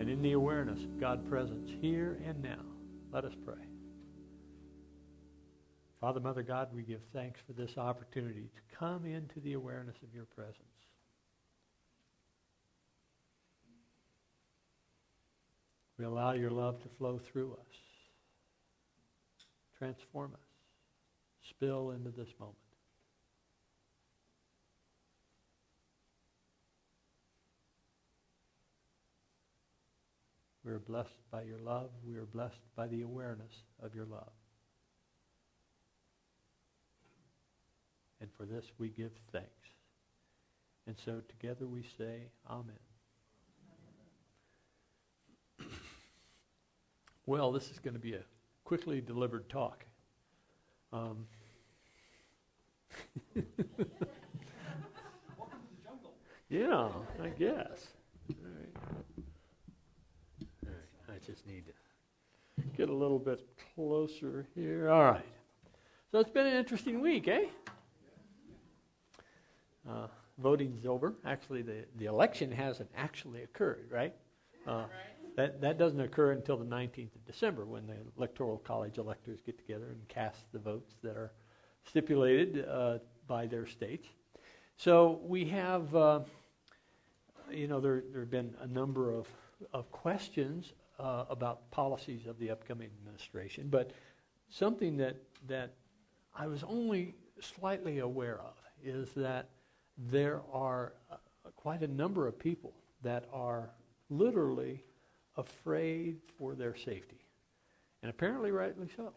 and in the awareness of God's presence here and now, let us pray. Father, Mother God, we give thanks for this opportunity to come into the awareness of your presence. We allow your love to flow through us, transform us, spill into this moment. We are blessed by your love. We are blessed by the awareness of your love. And for this we give thanks. And so together we say, Amen. Well, this is going to be a quickly delivered talk. Welcome to the jungle. Yeah, I guess. All right. I just need to get a little bit closer here. All right. So it's been an interesting week, eh? Voting's over. Actually, the election hasn't actually occurred, right? That doesn't occur until the 19th of December when the Electoral College electors get together and cast the votes that are stipulated by their states. So we have, there have been a number of questions about policies of the upcoming administration, but something that I was only slightly aware of is that there are quite a number of people that are literally afraid for their safety. And apparently rightly so,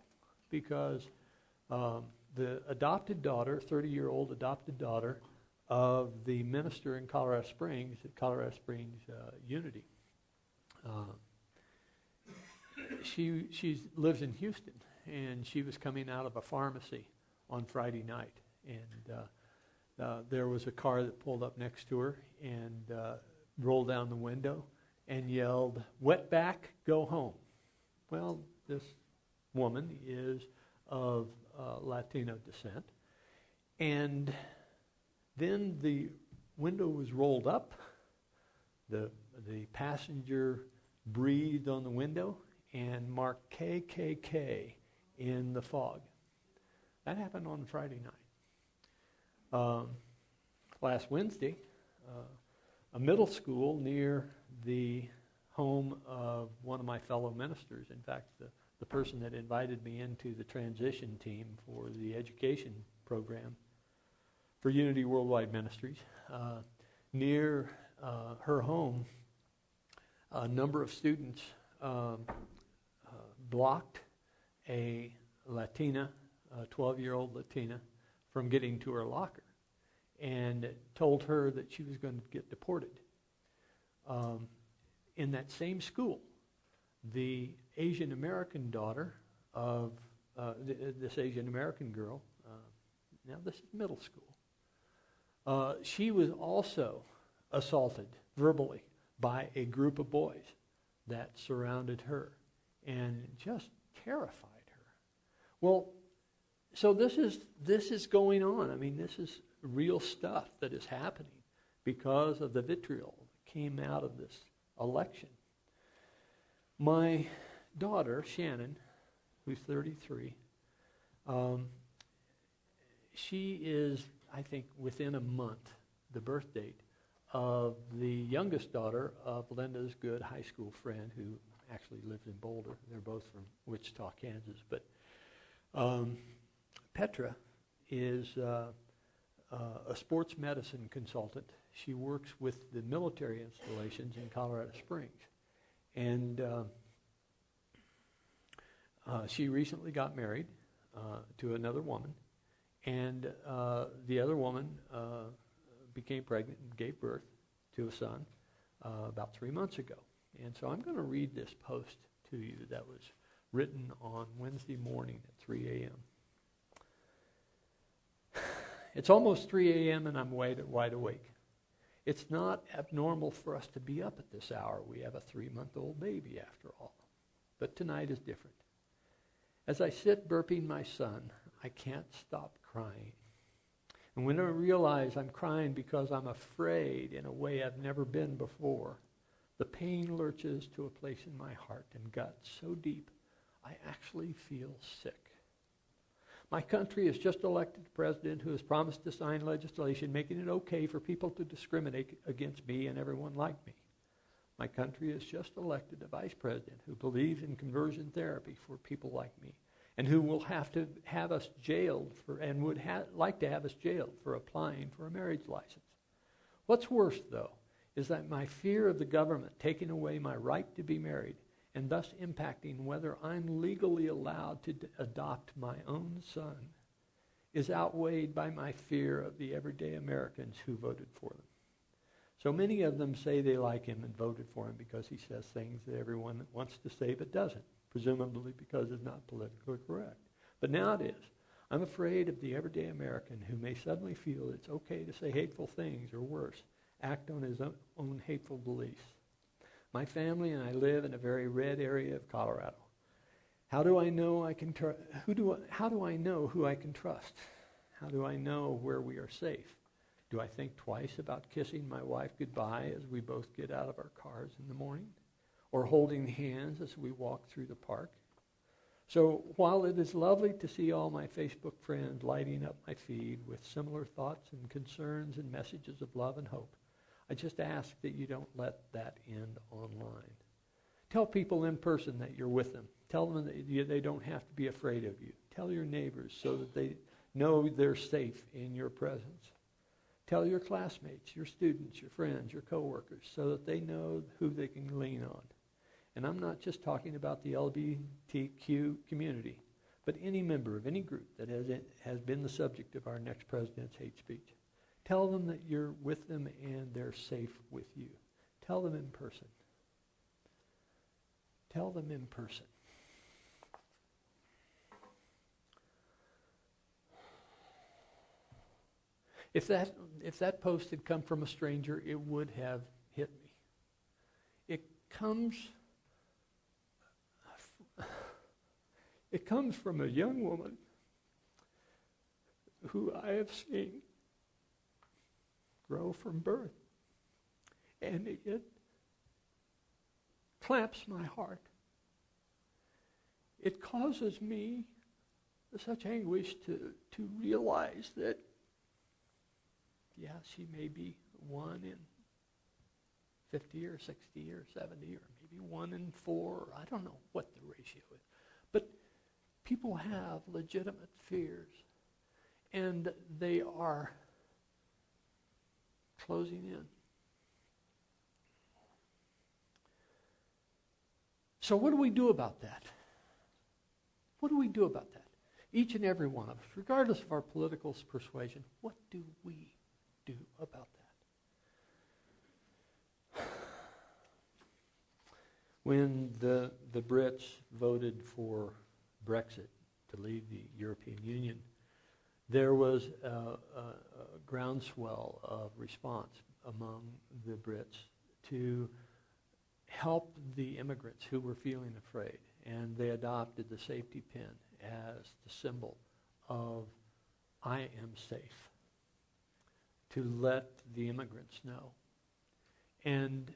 because the adopted daughter, 30-year-old adopted daughter of the minister in Colorado Springs, at Colorado Springs Unity, she lives in Houston, and she was coming out of a pharmacy on Friday night, and there was a car that pulled up next to her and rolled down the window and yelled, "Wetback, go home." Well, this woman is of Latino descent, and then the window was rolled up, the passenger breathed on the window and marked KKK in the fog. That happened on Friday night. Last Wednesday, a middle school near the home of one of my fellow ministers, in fact, the person that invited me into the transition team for the education program for Unity Worldwide Ministries, near her home, a number of students blocked a Latina, a 12-year-old Latina, from getting to her locker and told her that she was going to get deported. In that same school, the Asian American daughter of this Asian American girl, now this is middle school, she was also assaulted verbally by a group of boys that surrounded her and just terrified her. Well, so this is going on. I mean, this is real stuff that is happening because of the vitriol that came out of this election. My daughter, Shannon, who's 33, she is, I think, within a month, the birth date of the youngest daughter of Linda's good high school friend who actually lives in Boulder. They're both from Wichita, Kansas. But Petra is a sports medicine consultant. She works with the military installations in Colorado Springs. And she recently got married to another woman. And the other woman became pregnant and gave birth to a son about 3 months ago. And so I'm going to read this post to you that was written on Wednesday morning at 3 a.m. It's almost 3 a.m. and I'm wide awake. It's not abnormal for us to be up at this hour. We have a 3-month-old baby after all. But tonight is different. As I sit burping my son, I can't stop crying. And when I realize I'm crying because I'm afraid in a way I've never been before, The pain lurches to a place in my heart and gut so deep, I actually feel sick. My country has just elected a president who has promised to sign legislation making it okay for people to discriminate against me and everyone like me. My country has just elected a vice president who believes in conversion therapy for people like me and who will have to have us jailed for, and would like to have us jailed for applying for a marriage license. What's worse, though, is that my fear of the government taking away my right to be married and thus impacting whether I'm legally allowed to adopt my own son is outweighed by my fear of the everyday Americans who voted for them. So many of them say they like him and voted for him because he says things that everyone wants to say but doesn't, presumably because it's not politically correct. But now it is. I'm afraid of the everyday American who may suddenly feel it's okay to say hateful things or worse, act on his own hateful beliefs. My family and I live in a very red area of Colorado. How do I know how do I know who I can trust? How do I know where we are safe? Do I think twice about kissing my wife goodbye as we both get out of our cars in the morning? Or holding hands as we walk through the park? So while it is lovely to see all my Facebook friends lighting up my feed with similar thoughts and concerns and messages of love and hope, I just ask that you don't let that end online. Tell people in person that you're with them. Tell them that they don't have to be afraid of you. Tell your neighbors so that they know they're safe in your presence. Tell your classmates, your students, your friends, your coworkers, so that they know who they can lean on. And I'm not just talking about the LGBTQ community, but any member of any group that has been the subject of our next president's hate speech. Tell them that you're with them and they're safe with you. Tell them in person. Tell them in person. If that post had come from a stranger, it would have hit me. It comes from a young woman who I have seen grow from birth. And it clamps my heart. It causes me such anguish to realize that, yeah, she may be 1 in 50 or 60 or 70 or maybe 1 in 4. I don't know what the ratio is. But people have legitimate fears, and they are closing in. So what do we do about that? What do we do about that? Each and every one of us, regardless of our political persuasion, what do we do about that? When the Brits voted for Brexit to leave the European Union, there was a groundswell of response among the Brits to help the immigrants who were feeling afraid. And they adopted the safety pin as the symbol of I am safe, to let the immigrants know. And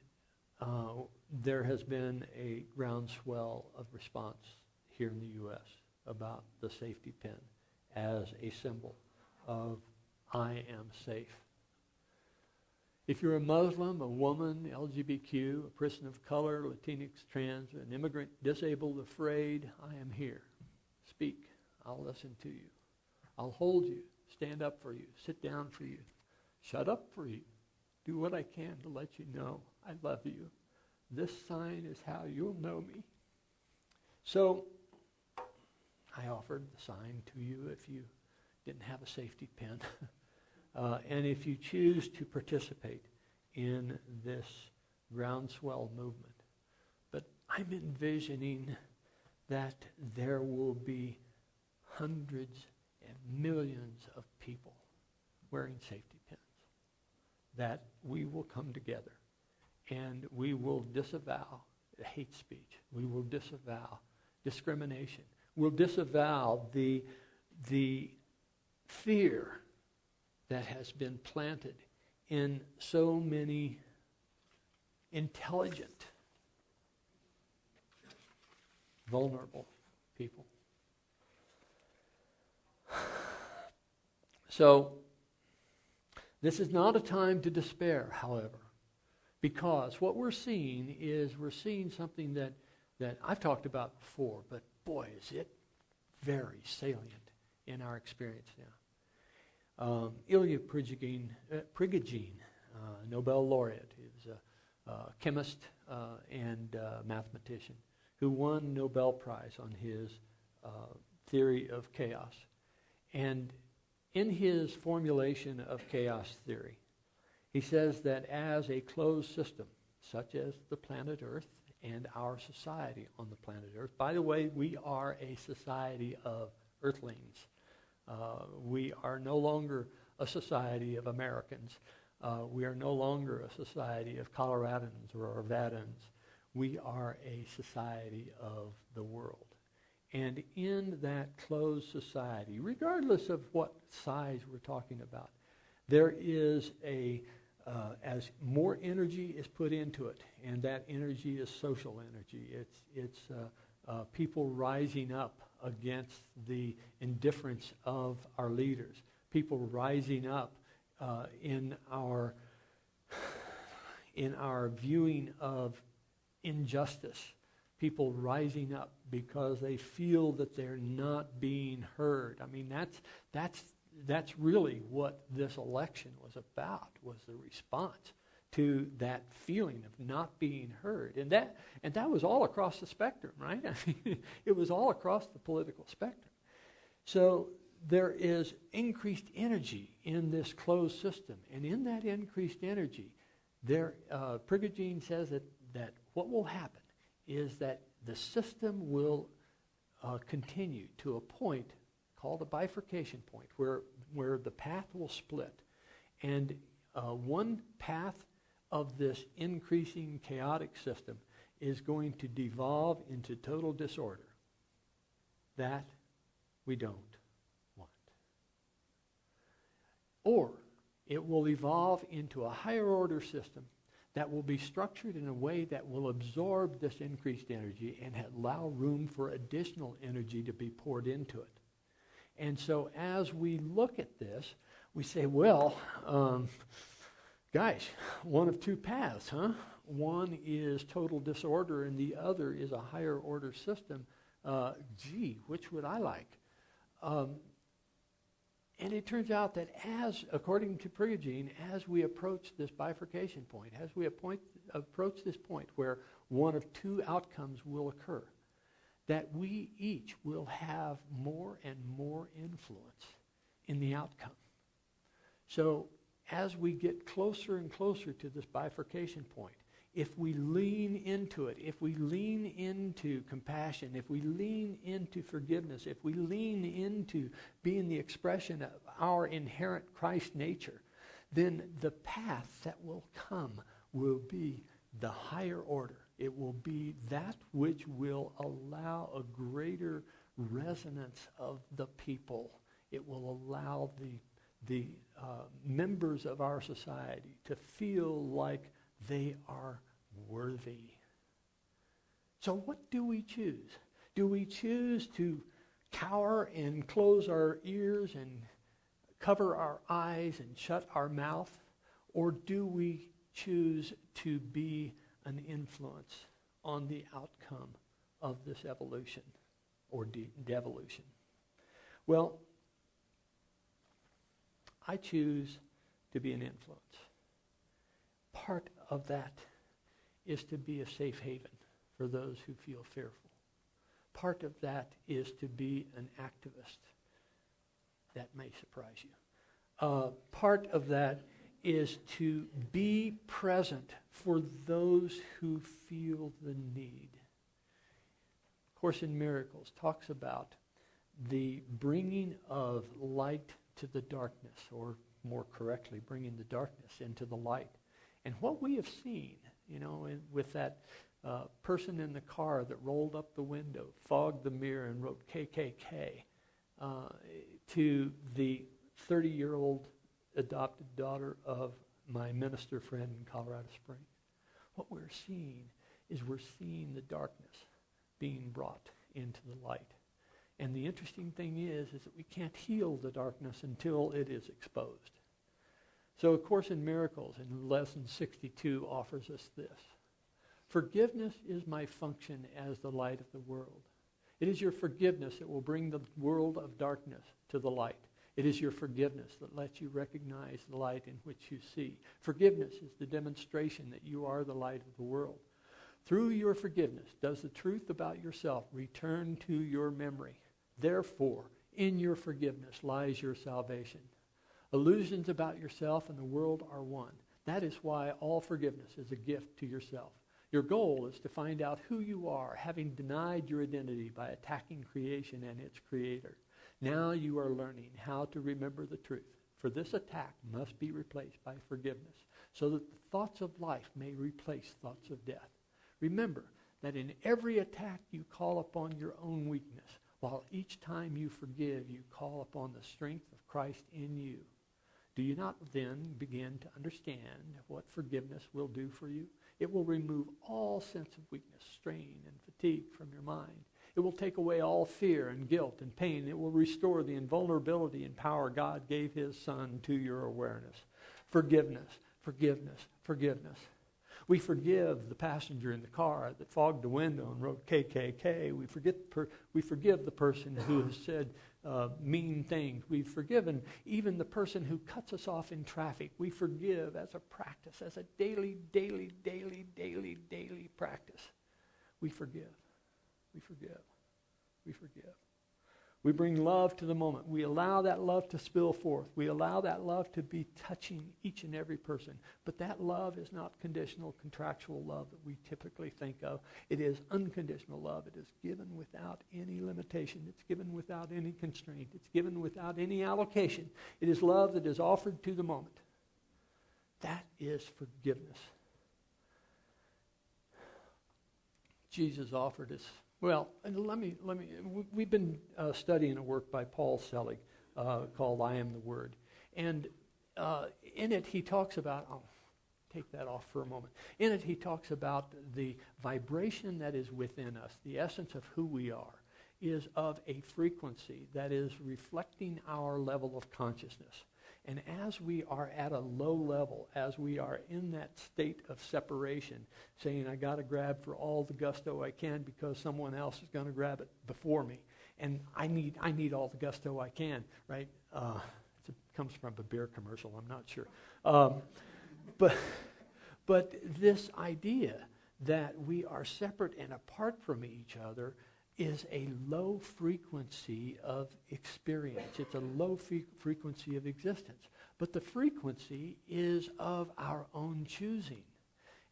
there has been a groundswell of response here in the U.S. about the safety pin as a symbol of I am safe. If you're a Muslim, a woman, LGBTQ, a person of color, Latinx, trans, an immigrant, disabled, afraid, I am here. Speak. I'll listen to you. I'll hold you, stand up for you, sit down for you, shut up for you, do what I can to let you know I love you. This sign is how you'll know me. So I offered the sign to you if you didn't have a safety pin. And if you choose to participate in this groundswell movement. But I'm envisioning that there will be hundreds and millions of people wearing safety pins, that we will come together and we will disavow hate speech. We will disavow discrimination. We'll disavow the fear that has been planted in so many intelligent, vulnerable people. So, this is not a time to despair, however, because what we're seeing is something that I've talked about before, but boy, is it very salient in our experience now. Ilya Prigogine, Nobel laureate, he was a chemist and mathematician who won Nobel Prize on his theory of chaos. And in his formulation of chaos theory, he says that as a closed system, such as the planet Earth and our society on the planet Earth. By the way, we are a society of Earthlings. We are no longer a society of Americans. We are no longer a society of Coloradans or Arvadans. We are a society of the world. And in that closed society, regardless of what size we're talking about, there is as more energy is put into it, and that energy is social energy. It's people rising up against the indifference of our leaders. People rising up in our viewing of injustice. People rising up because they feel that they're not being heard. I mean, that's really what this election was about, was the response to that feeling of not being heard. And that was all across the spectrum, right? I mean, it was all across the political spectrum. So there is increased energy in this closed system. And in that increased energy, Prigogine says that what will happen is that the system will continue to a point called a bifurcation point, where the path will split. And one path of this increasing chaotic system is going to devolve into total disorder. That we don't want. Or it will evolve into a higher order system that will be structured in a way that will absorb this increased energy and allow room for additional energy to be poured into it. And so as we look at this, we say, well, guys, one of two paths, huh? One is total disorder and the other is a higher order system. Which would I like? And it turns out that according to Prigogine, as we approach this bifurcation point, as we approach this point where one of two outcomes will occur, that we each will have more and more influence in the outcome. So as we get closer and closer to this bifurcation point, if we lean into it, if we lean into compassion, if we lean into forgiveness, if we lean into being the expression of our inherent Christ nature, then the path that will come will be the higher order. It will be that which will allow a greater resonance of the people. It will allow the members of our society to feel like they are worthy. So what do we choose? Do we choose to cower and close our ears and cover our eyes and shut our mouth? Or do we choose to be an influence on the outcome of this evolution or devolution? Well, I choose to be an influence. Part of that is to be a safe haven for those who feel fearful. Part of that is to be an activist. That may surprise you. Part of that is to be present for those who feel the need. Course in Miracles talks about the bringing of light to the darkness, or more correctly, bringing the darkness into the light. And what we have seen, with that person in the car that rolled up the window, fogged the mirror, and wrote KKK, to the 30-year-old adopted daughter of my minister friend in Colorado Springs. what we're seeing is we're seeing the darkness being brought into the light. And the interesting thing is that we can't heal the darkness until it is exposed. So A Course in Miracles in Lesson 62 offers us this. Forgiveness is my function as the light of the world. It is your forgiveness that will bring the world of darkness to the light. It is your forgiveness that lets you recognize the light in which you see. Forgiveness is the demonstration that you are the light of the world. Through your forgiveness, does the truth about yourself return to your memory. Therefore, in your forgiveness lies your salvation. Illusions about yourself and the world are one. That is why all forgiveness is a gift to yourself. Your goal is to find out who you are, having denied your identity by attacking creation and its creator. Now you are learning how to remember the truth. For this attack must be replaced by forgiveness, so that the thoughts of life may replace thoughts of death. Remember that in every attack you call upon your own weakness, while each time you forgive, you call upon the strength of Christ in you. Do you not then begin to understand what forgiveness will do for you? It will remove all sense of weakness, strain, and fatigue from your mind. It will take away all fear and guilt and pain. It will restore the invulnerability and power God gave his Son to your awareness. Forgiveness, forgiveness, forgiveness. We forgive the passenger in the car that fogged the window and wrote KKK. We forgive the person who has said mean things. We've forgiven even the person who cuts us off in traffic. We forgive as a practice, as a daily practice. We forgive. We forgive. We forgive. We bring love to the moment. We allow that love to spill forth. We allow that love to be touching each and every person. But that love is not conditional, contractual love that we typically think of. It is unconditional love. It is given without any limitation. It's given without any constraint. It's given without any allocation. It is love that is offered to the moment. That is forgiveness. Jesus offered us. Well, we've been studying a work by Paul Selig called I Am the Word. And in it he talks about, I'll take that off for a moment. In it he talks about the vibration that is within us, the essence of who we are, is of a frequency that is reflecting our level of consciousness. And as we are at a low level, as we are in that state of separation, saying, I got to grab for all the gusto I can because someone else is going to grab it before me. And I need all the gusto I can, right? It comes from a beer commercial, I'm not sure. But this idea that we are separate and apart from each other is a low frequency of experience. It's a low frequency of existence. But the frequency is of our own choosing.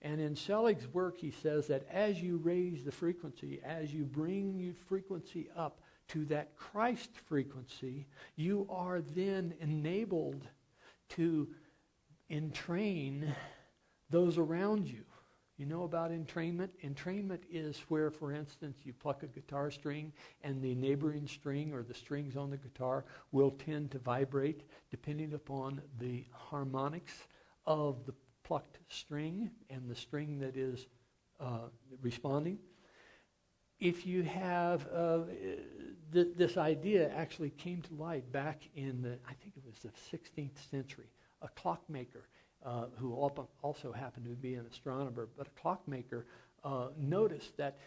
And in Selig's work, he says that as you raise the frequency, as you bring your frequency up to that Christ frequency, you are then enabled to entrain those around you. You know about entrainment? Entrainment is where, for instance, you pluck a guitar string and the neighboring string or the strings on the guitar will tend to vibrate depending upon the harmonics of the plucked string and the string that is responding. If you have, this idea actually came to light back in I think it was the 16th century. A clockmaker who also happened to be an astronomer, but a clockmaker noticed that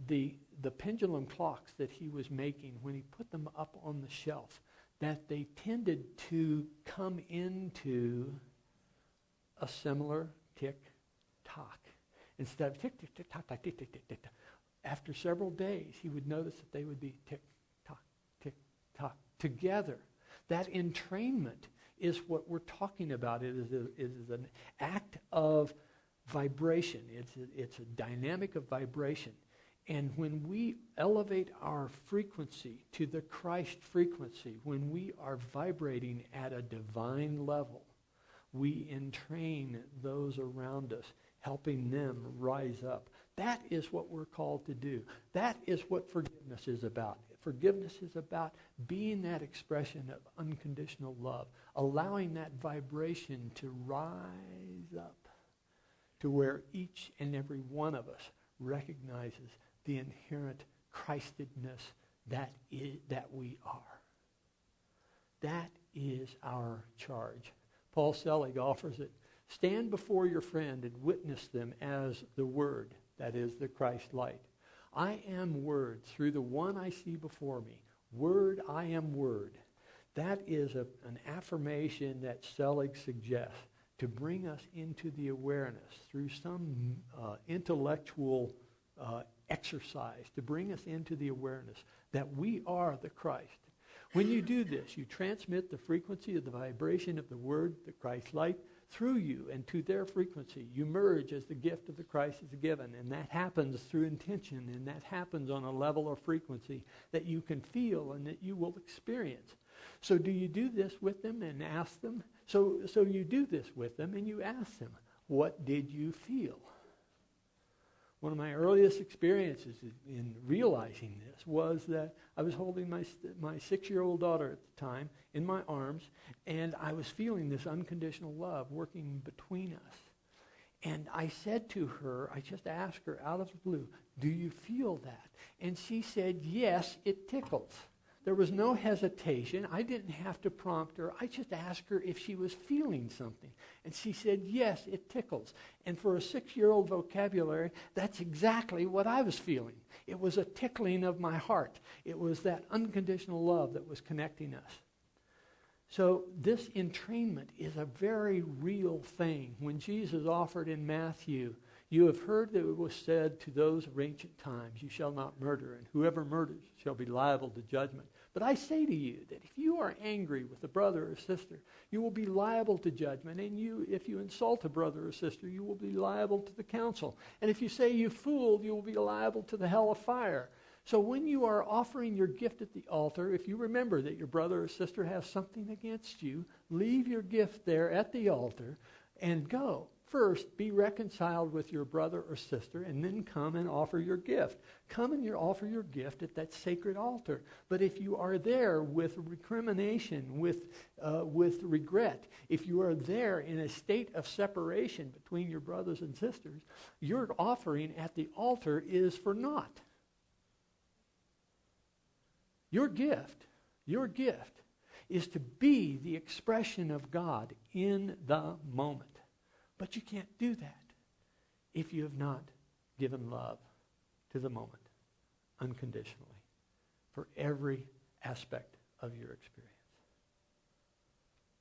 the pendulum clocks that he was making, when he put them up on the shelf, that they tended to come into a similar tick-tock. Instead of tick-tick-tick-tock, tick-tick-tick-tick-tock. After several days, he would notice that they would be tick-tock, tick-tock together. That entrainment is what we're talking about. It is an act of vibration. It's a dynamic of vibration. And when we elevate our frequency to the Christ frequency, when we are vibrating at a divine level, we entrain those around us, helping them rise up. That is what we're called to do. That is what forgiveness is about. Forgiveness is about being that expression of unconditional love, allowing that vibration to rise up to where each and every one of us recognizes the inherent Christedness that we are. That is our charge. Paul Selig offers it. Stand before your friend and witness them as the Word, that is the Christ light. I am Word through the one I see before me. Word, I am Word. That is an affirmation that Selig suggests to bring us into the awareness through some intellectual exercise, to bring us into the awareness that we are the Christ. When you do this, you transmit the frequency of the vibration of the Word, the Christ light, through you and to their frequency. You merge as the gift of the Christ is given, and that happens through intention, and that happens on a level of frequency that you can feel and that you will experience. So do you do this with them and ask them? So you do this with them and you ask them, what did you feel? One of my earliest experiences in realizing this was that I was holding my 6-year-old daughter at the time in my arms, and I was feeling this unconditional love working between us. And I said to her, I just asked her out of the blue, do you feel that? And she said, yes, it tickles. There was no hesitation. I didn't have to prompt her. I just asked her if she was feeling something. And she said, yes, it tickles. And for a 6-year-old vocabulary, that's exactly what I was feeling. It was a tickling of my heart. It was that unconditional love that was connecting us. So this entrainment is a very real thing. When Jesus offered in Matthew, you have heard that it was said to those of ancient times, you shall not murder, and whoever murders shall be liable to judgment. But I say to you that if you are angry with a brother or sister, you will be liable to judgment. And if you insult a brother or sister, you will be liable to the council. And if you say you fooled, you will be liable to the hell of fire. So when you are offering your gift at the altar, if you remember that your brother or sister has something against you, leave your gift there at the altar and go. First, be reconciled with your brother or sister, and then come and offer your gift. Come and offer your gift at that sacred altar. But if you are there with recrimination, with regret, if you are there in a state of separation between your brothers and sisters, your offering at the altar is for naught. Your gift is to be the expression of God in the moment. But you can't do that if you have not given love to the moment unconditionally for every aspect of your experience.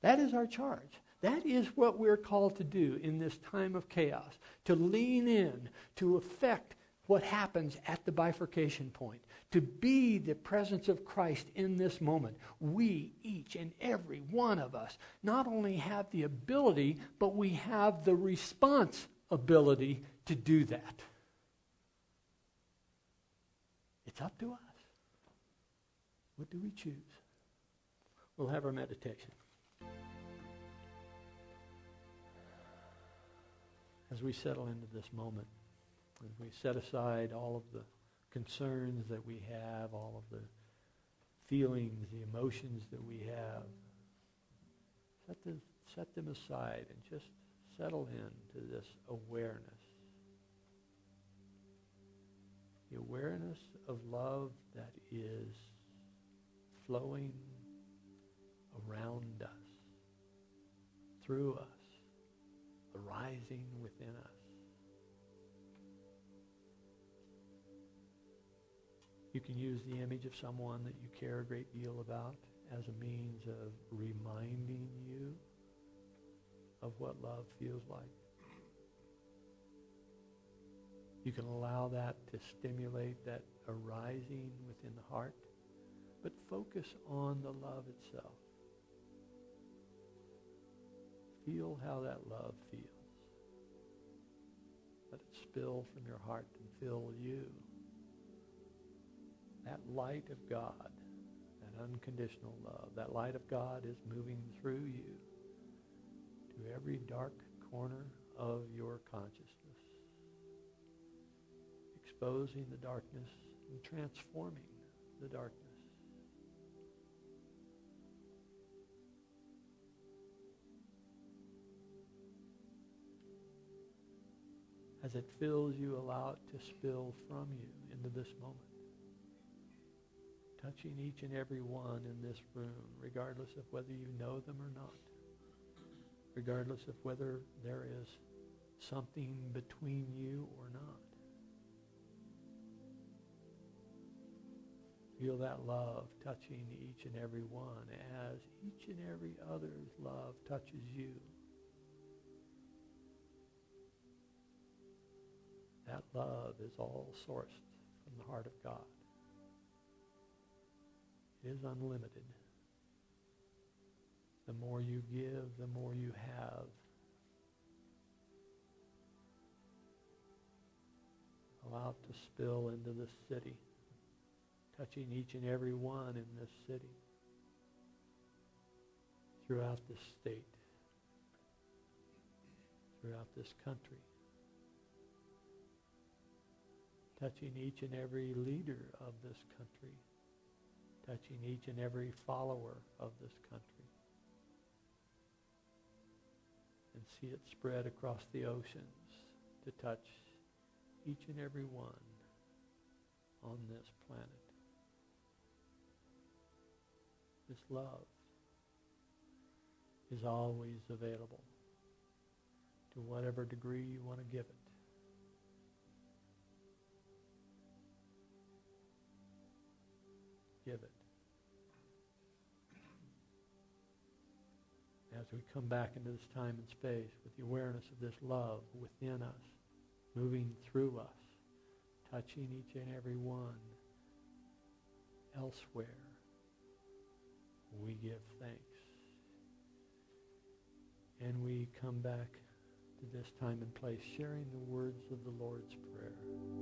That is our charge. That is what we're called to do in this time of chaos, to lean in, to affect what happens at the bifurcation point, to be the presence of Christ in this moment. We, each and every one of us, not only have the ability, but we have the responsibility to do that. It's up to us. What do we choose? We'll have our meditation. As we settle into this moment, as we set aside all of the concerns that we have, all of the feelings, the emotions that we have, set them aside and just settle into this awareness. The awareness of love that is flowing around us, through us, arising within us. You can use the image of someone that you care a great deal about as a means of reminding you of what love feels like. You can allow that to stimulate that arising within the heart, but focus on the love itself. Feel how that love feels. Let it spill from your heart and fill you. That light of God, that unconditional love, that light of God is moving through you to every dark corner of your consciousness, exposing the darkness and transforming the darkness. As it fills you, allow it to spill from you into this moment. Touching each and every one in this room, regardless of whether you know them or not. Regardless of whether there is something between you or not. Feel that love touching each and every one as each and every other's love touches you. That love is all sourced from the heart of God. It is unlimited. The more you give, the more you have. Allow it to spill into this city, touching each and every one in this city, throughout this state, throughout this country, touching each and every leader of this country, touching each and every follower of this country. And see it spread across the oceans to touch each and every one on this planet. This love is always available to whatever degree you want to give it. Give it. As we come back into this time and space with the awareness of this love within us, moving through us, touching each and every one elsewhere, we give thanks. And we come back to this time and place, sharing the words of the Lord's Prayer.